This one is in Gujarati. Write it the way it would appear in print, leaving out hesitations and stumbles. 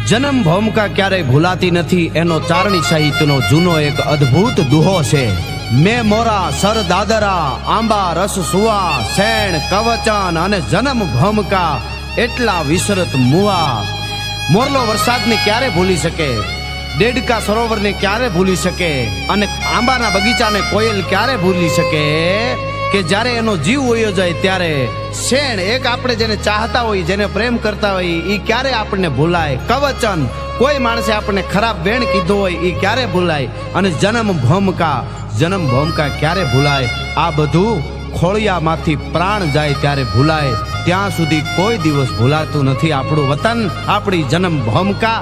જન્મ ભૂમિકા ક્યારેય ભૂલાતી નથી એનો ચારણી સાહિત્યનો જૂનો એક અદ્ભુત દુહો છે। મેં મોરા સર દાદરા આંબા રસ સુવા શેણ કવચન અને જન્મ ભૂમિકા એટલા વિસરત મુવા। મોરલો વરસાદને ક્યારે ભૂલી શકે, દેડકા સરોવરને ક્યારે ભૂલી શકે અને આંબાના બગીચાને કોયલ ક્યારે ભૂલી શકે કે જ્યારે એનો જીવ વયો જાય ત્યારે શેણ એક આપણે જેને ચાહતા હોય જેને પ્રેમ કરતા હોય એ ક્યારે આપણને ભૂલાય, કવચન કોઈ માણસે આપણને ખરાબ વેણ કીધો હોય એ ક્યારે ભૂલાય અને જન્મ ભૂમિકા ક્યારે ભૂલાય। આ બધું ખોળિયામાંથી પ્રાણ જાય ત્યારે ભૂલાય, ત્યાં સુધી કોઈ દિવસ ભૂલાતું નથી આપણું વતન, આપણી જન્મ ભૂમિકા।